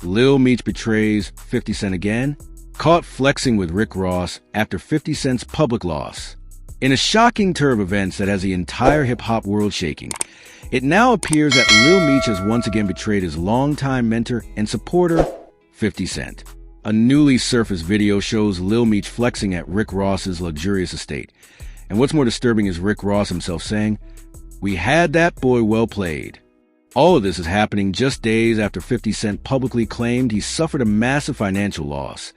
Lil Meech betrays 50 Cent again. Caught flexing with Rick Ross after 50 Cent's public loss. In a shocking turn of events that has the entire hip-hop world shaking, it now appears that Lil Meech has once again betrayed his longtime mentor and supporter, 50 Cent. A newly surfaced video shows Lil Meech flexing at Rick Ross's luxurious estate. And what's more disturbing is Rick Ross himself saying, "We had that boy well played." All of this is happening just days after 50 Cent publicly claimed he suffered a massive financial loss.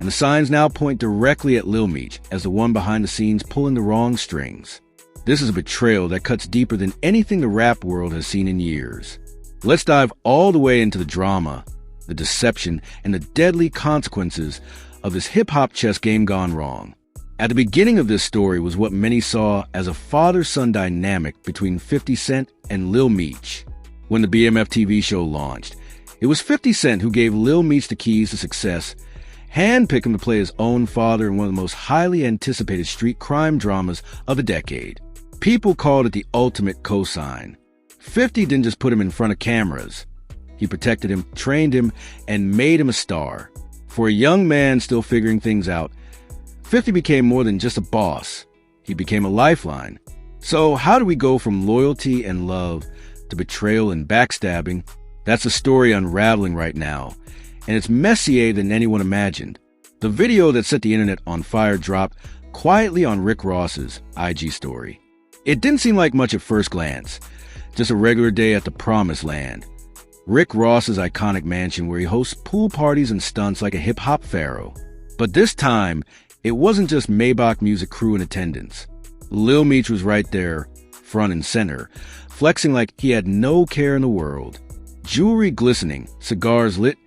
And the signs now point directly at Lil Meech as the one behind the scenes pulling the wrong strings. This is a betrayal that cuts deeper than anything the rap world has seen in years. Let's dive all the way into the drama, the deception, and the deadly consequences of this hip-hop chess game gone wrong. At the beginning of this story was what many saw as a father-son dynamic between 50 Cent and Lil Meech. When the BMF TV show launched, it was 50 Cent who gave Lil Meech the keys to success, handpicked him to play his own father in one of the most highly anticipated street crime dramas of the decade. People called it the ultimate cosign. 50 didn't just put him in front of cameras. He protected him, trained him, and made him a star. For a young man still figuring things out, 50 became more than just a boss. He became a lifeline. So how do we go from loyalty and love to betrayal and backstabbing? That's a story unraveling right now, and it's messier than anyone imagined. The video that set the internet on fire dropped quietly on Rick Ross's IG story. It didn't seem like much at first glance, just a regular day at the Promised Land, Rick Ross's iconic mansion where he hosts pool parties and stunts like a hip-hop pharaoh. But this time, it wasn't just Maybach music crew in attendance. Lil Meech was right there, front and center, flexing like he had no care in the world. Jewelry glistening, cigars lit,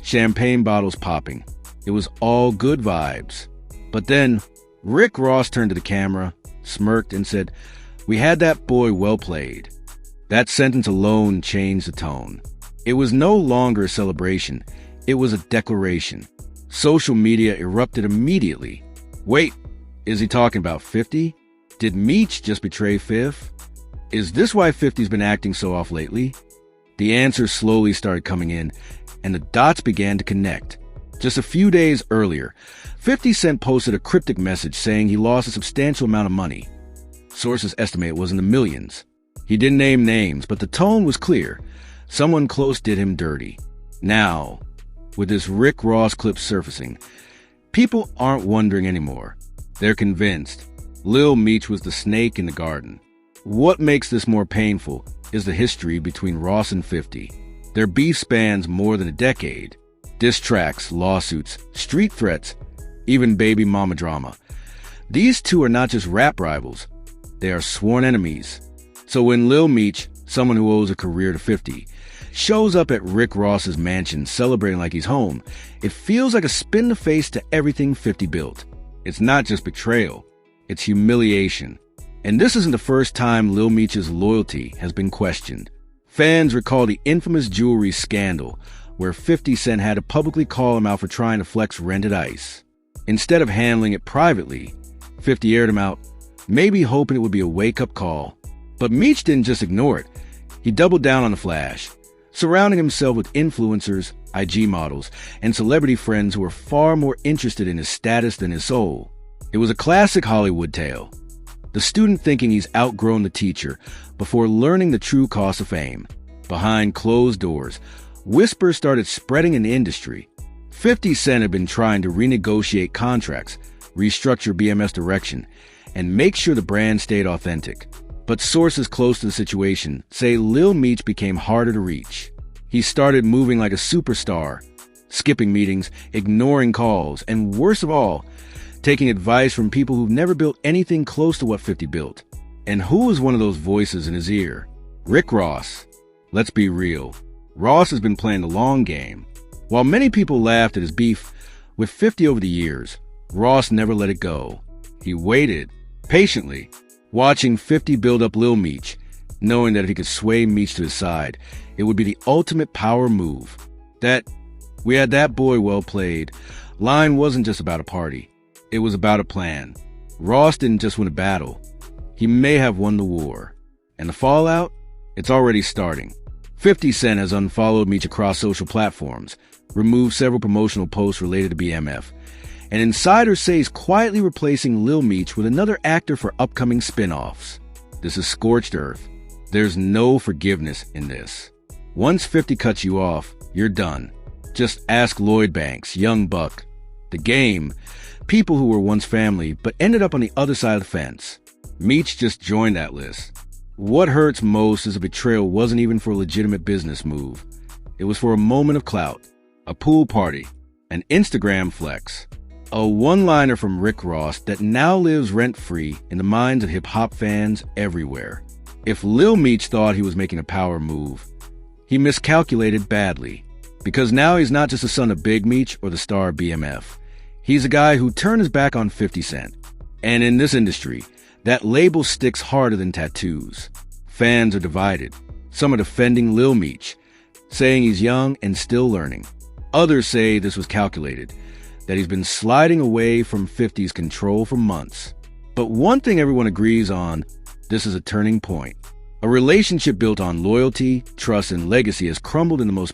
champagne bottles popping. It was all good vibes. But then, Rick Ross turned to the camera, smirked, and said, "We had that boy well played." That sentence alone changed the tone. It was no longer a celebration. It was a declaration. Social media erupted immediately. Wait, is he talking about 50? Did Meech just betray Fifth? Is this why 50's been acting so off lately? The answers slowly started coming in, and the dots began to connect. Just a few days earlier, 50 Cent posted a cryptic message saying he lost a substantial amount of money. Sources estimate it was in the millions. He didn't name names, but the tone was clear. Someone close did him dirty. Now, with this Rick Ross clip surfacing, people aren't wondering anymore. They're convinced Lil Meech was the snake in the garden. What makes this more painful is the history between Ross and 50. Their beef spans more than a decade. Diss tracks, lawsuits, street threats, even baby mama drama. These two are not just rap rivals. They are sworn enemies. So when Lil Meech, someone who owes a career to 50, shows up at Rick Ross's mansion celebrating like he's home, it feels like a spin in the face to everything 50 built. It's not just betrayal, it's humiliation. And this isn't the first time Lil Meech's loyalty has been questioned. Fans recall the infamous jewelry scandal, where 50 Cent had to publicly call him out for trying to flex rented ice. Instead of handling it privately, 50 aired him out, maybe hoping it would be a wake-up call. But Meech didn't just ignore it. He doubled down on the flash, surrounding himself with influencers, IG models, and celebrity friends who were far more interested in his status than his soul. It was a classic Hollywood tale. The student thinking he's outgrown the teacher before learning the true cost of fame. Behind closed doors, whispers started spreading in the industry. 50 Cent had been trying to renegotiate contracts, restructure BMS direction, and make sure the brand stayed authentic. But sources close to the situation say Lil Meech became harder to reach. He started moving like a superstar, skipping meetings, ignoring calls, and worst of all, taking advice from people who've never built anything close to what 50 built. And who was one of those voices in his ear? Rick Ross. Let's be real. Ross has been playing the long game. While many people laughed at his beef with 50 over the years, Ross never let it go. He waited, patiently, watching 50 build up Lil Meech, knowing that if he could sway Meech to his side, it would be the ultimate power move. That "we had that boy well played" line wasn't just about a party. It was about a plan. Ross didn't just win a battle. He may have won the war. And the fallout? It's already starting. 50 Cent has unfollowed Meech across social platforms, removed several promotional posts related to BMF, and insiders say he's quietly replacing Lil Meech with another actor for upcoming spin-offs. This is scorched earth. There's no forgiveness in this. Once 50 cuts you off, you're done. Just ask Lloyd Banks, Young Buck, The Game, people who were once family but ended up on the other side of the fence. Meech just joined that list. What hurts most is a betrayal wasn't even for a legitimate business move. It was for a moment of clout, a pool party, an Instagram flex, a one-liner from Rick Ross that now lives rent-free in the minds of hip-hop fans everywhere. If Lil Meech thought he was making a power move, he miscalculated badly. Because now he's not just the son of Big Meech or the star of BMF. He's a guy who turned his back on 50 Cent. And in this industry, that label sticks harder than tattoos. Fans are divided. Some are defending Lil Meech, saying he's young and still learning. Others say this was calculated, that he's been sliding away from 50's control for months. But one thing everyone agrees on, this is a turning point. A relationship built on loyalty, trust, and legacy has crumbled in the most